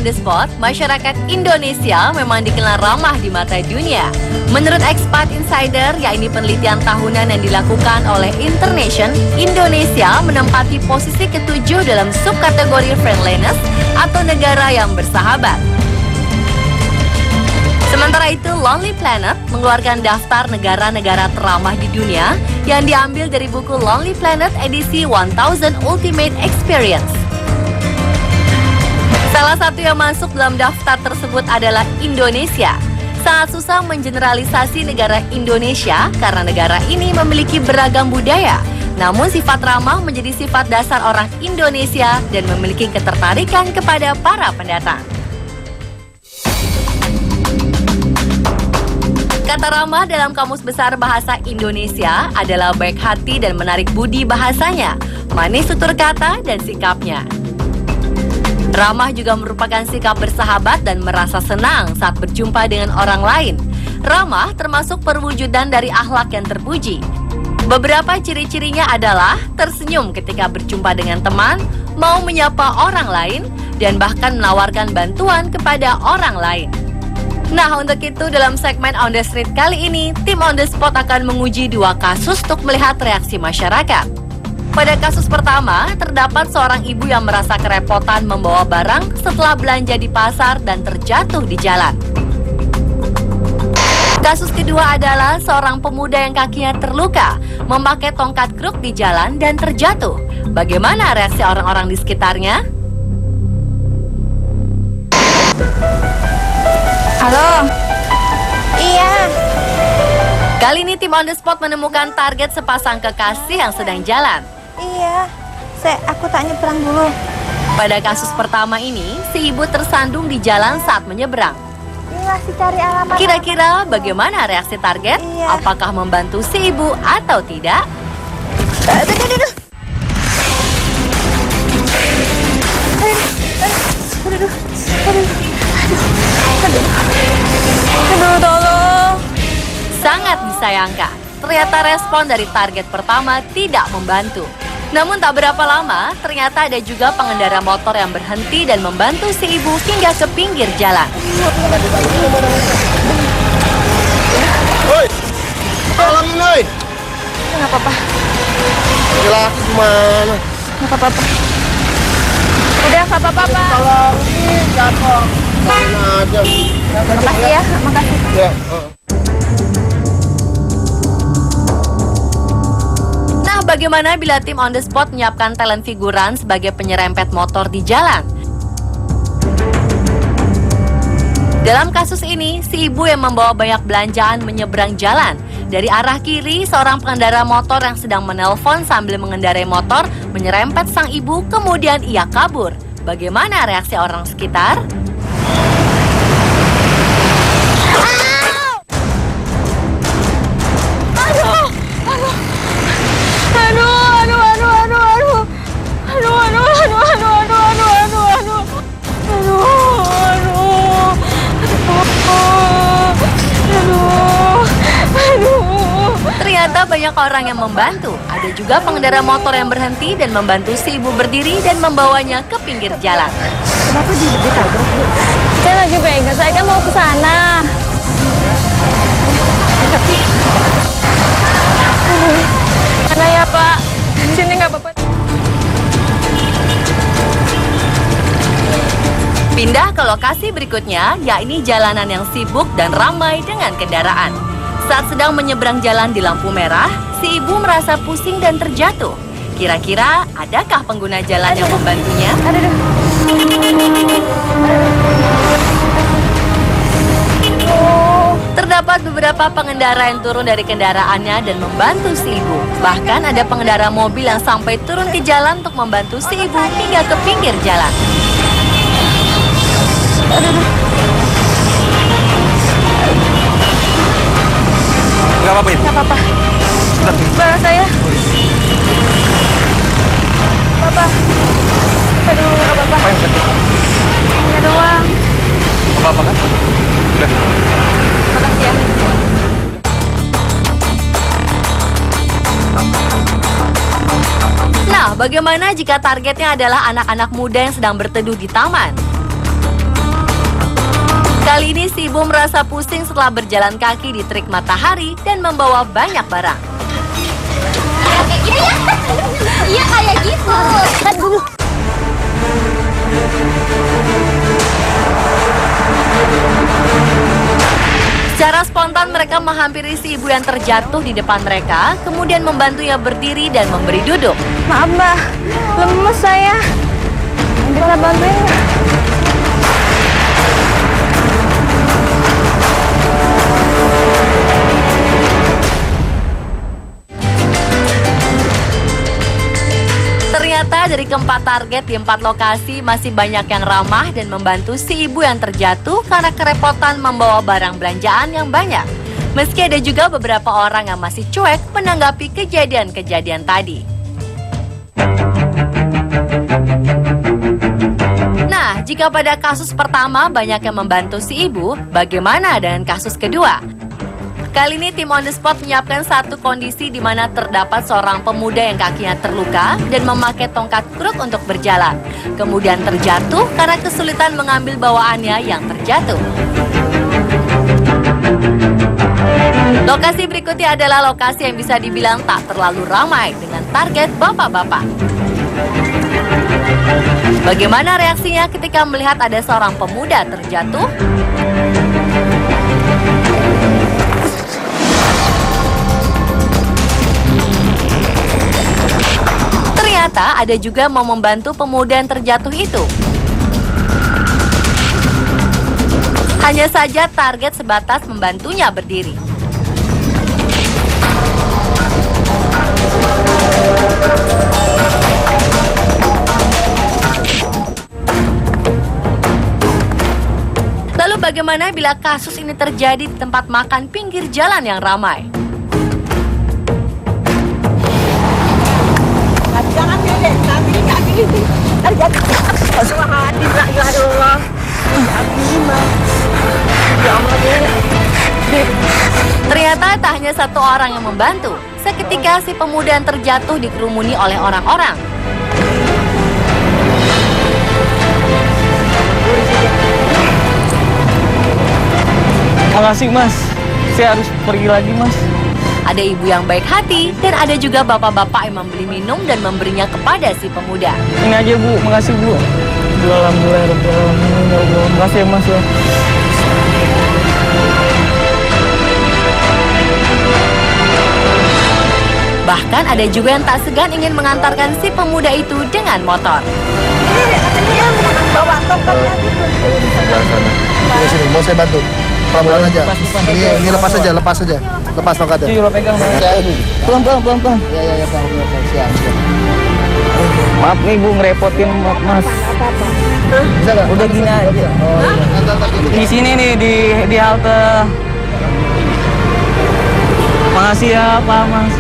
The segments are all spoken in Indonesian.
the Spot, masyarakat Indonesia memang dikenal ramah di mata dunia. Menurut Expat Insider, yakni penelitian tahunan yang dilakukan oleh Internation, Indonesia menempati posisi ke-7 dalam subkategori friendliness atau negara yang bersahabat. Sementara itu, Lonely Planet mengeluarkan daftar negara-negara teramah di dunia yang diambil dari buku Lonely Planet edisi 1000 Ultimate Experience. Salah satu yang masuk dalam daftar tersebut adalah Indonesia. Sangat susah mengeneralisasi negara Indonesia karena negara ini memiliki beragam budaya. Namun sifat ramah menjadi sifat dasar orang Indonesia dan memiliki ketertarikan kepada para pendatang. Kata ramah dalam Kamus Besar Bahasa Indonesia adalah baik hati dan menarik budi bahasanya, manis tutur kata dan sikapnya. Ramah juga merupakan sikap bersahabat dan merasa senang saat berjumpa dengan orang lain. Ramah termasuk perwujudan dari akhlak yang terpuji. Beberapa ciri-cirinya adalah tersenyum ketika berjumpa dengan teman, mau menyapa orang lain, dan bahkan menawarkan bantuan kepada orang lain. Nah, untuk itu dalam segmen On The Street kali ini, tim On The Spot akan menguji 2 kasus untuk melihat reaksi masyarakat. Pada kasus pertama, terdapat seorang ibu yang merasa kerepotan membawa barang setelah belanja di pasar dan terjatuh di jalan. Kasus kedua adalah seorang pemuda yang kakinya terluka, memakai tongkat kruk di jalan dan terjatuh. Bagaimana reaksi orang-orang di sekitarnya? Halo. Iya. Kali ini tim On The Spot menemukan target sepasang kekasih yang sedang jalan. Iya. Aku tak nyebrang dulu. Pada kasus pertama ini, si ibu tersandung di jalan saat menyeberang. Ini masih cari alamat. Kira-kira bagaimana reaksi target? Iya. Apakah membantu si ibu atau tidak? Aduh, tolong. Sangat disayangkan, ternyata respon dari target pertama tidak membantu. Namun tak berapa lama, ternyata ada juga pengendara motor yang berhenti dan membantu si ibu hingga ke pinggir jalan. Woi, tolongin woi. Nggak apa-apa. Laki gimana? Nggak apa-apa. Udah, nggak apa-apa, Pak. Tolongin, jatuh. Tolongin aja. Makasih ya, makasih. Ya. Nah, bagaimana bila tim On The Spot menyiapkan talent figuran sebagai penyerempet motor di jalan? Dalam kasus ini, si ibu yang membawa banyak belanjaan menyeberang jalan. Dari arah kiri, seorang pengendara motor yang sedang menelpon sambil mengendarai motor menyerempet sang ibu, kemudian ia kabur. Bagaimana reaksi orang sekitar? Ternyata banyak orang yang membantu. Ada juga pengendara motor yang berhenti dan membantu si ibu berdiri dan membawanya ke pinggir jalan. Kenapa ditabrak, Bu? Saya lagi pegang, saya kan mau ke sana. Mana ya, Pak? Sini nggak apa-apa. Pindah ke lokasi berikutnya, yakni jalanan yang sibuk dan ramai dengan kendaraan. Saat sedang menyeberang jalan di lampu merah, si ibu merasa pusing dan terjatuh. Kira-kira adakah pengguna jalan yang membantunya? Terdapat beberapa pengendara yang turun dari kendaraannya dan membantu si ibu. Bahkan ada pengendara mobil yang sampai turun ke jalan untuk membantu si ibu hingga ke pinggir jalan. Nggak apa-apa ibu. Nggak apa-apa. Barang saya. Bapak. Aduh, nggak apa-apa. Apa yang sakit? Ini doang. Apa-apa kan? Udah. Makasih ya. Nah, bagaimana jika targetnya adalah anak-anak muda yang sedang berteduh di taman? Kali ini si ibu merasa pusing setelah berjalan kaki di terik matahari dan membawa banyak barang. Kayak gitu ya? Iya kayak gitu. Kan dulu. Secara spontan mereka menghampiri si ibu yang terjatuh di depan mereka, kemudian membantunya berdiri dan memberi duduk. Maaf mbak, lemes saya. Bisa bantuin nggak? Ternyata dari keempat target di 4 lokasi masih banyak yang ramah dan membantu si ibu yang terjatuh karena kerepotan membawa barang belanjaan yang banyak. Meski ada juga beberapa orang yang masih cuek menanggapi kejadian-kejadian tadi. Nah, jika pada kasus pertama banyak yang membantu si ibu, bagaimana dengan kasus kedua? Kali ini tim On The Spot menyiapkan satu kondisi di mana terdapat seorang pemuda yang kakinya terluka dan memakai tongkat kruk untuk berjalan. Kemudian terjatuh karena kesulitan mengambil bawaannya yang terjatuh. Lokasi berikutnya adalah lokasi yang bisa dibilang tak terlalu ramai dengan target bapak-bapak. Bagaimana reaksinya ketika melihat ada seorang pemuda terjatuh? Ternyata ada juga mau membantu pemuda yang terjatuh itu. Hanya saja target sebatas membantunya berdiri. Lalu bagaimana bila kasus ini terjadi di tempat makan pinggir jalan yang ramai? Ternyata tak hanya satu orang yang membantu. Seketika si pemuda yang terjatuh dikerumuni oleh orang-orang. Makasih mas, saya harus pergi lagi mas. Ada ibu yang baik hati dan ada juga bapak-bapak yang membeli minum dan memberinya kepada si pemuda. Ini aja bu, makasih bu. Alhamdulillah, alhamdulillah. Makasih ya mas ya. Bahkan ada juga yang tak segan ingin mengantarkan si pemuda itu dengan motor. Sini, mau saya bantu. Pelan-pelan aja. Ini lepas aja, lepas aja. Lepas tongkatnya. Cuy, lo pegang mas. Ya, ini. Pelan-pelan. Ya, pelan-pelan. Siap. Maaf nih bu, ngerepotin mas. Bisa nggak? Udah gini aja. Oh, iya. Di sini nih, di halte. Makasih ya Pak Mas.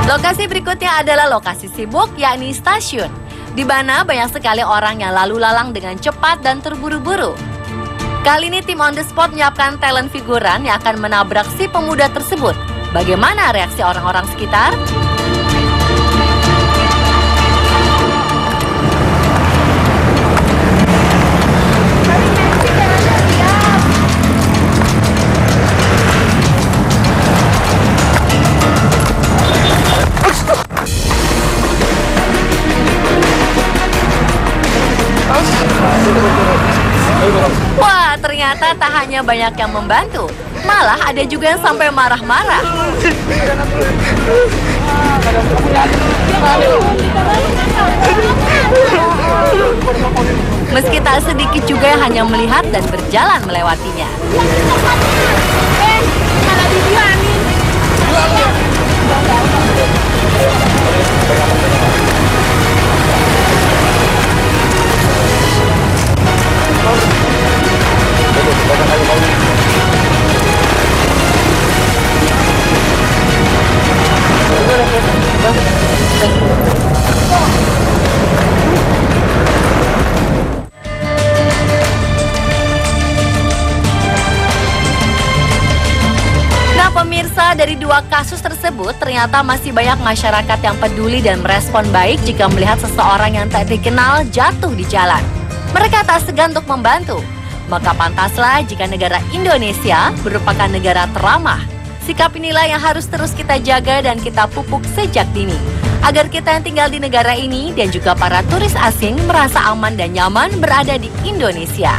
Lokasi berikutnya adalah lokasi sibuk, yakni stasiun, di mana banyak sekali orang yang lalu lalang dengan cepat dan terburu-buru. Kali ini tim On The Spot menyiapkan talent figuran yang akan menabrak si pemuda tersebut. Bagaimana reaksi orang-orang sekitar? Wah, ternyata tak hanya banyak yang membantu, malah ada juga yang sampai marah-marah. Meski tak sedikit juga yang hanya melihat dan berjalan melewatinya. pemirsa, dari 2 kasus tersebut ternyata masih banyak masyarakat yang peduli dan merespon baik jika melihat seseorang yang tak dikenal jatuh di jalan. Mereka tak segan untuk membantu. Maka pantaslah jika negara Indonesia merupakan negara teramah. Sikap inilah yang harus terus kita jaga dan kita pupuk sejak dini. Agar kita yang tinggal di negara ini dan juga para turis asing merasa aman dan nyaman berada di Indonesia.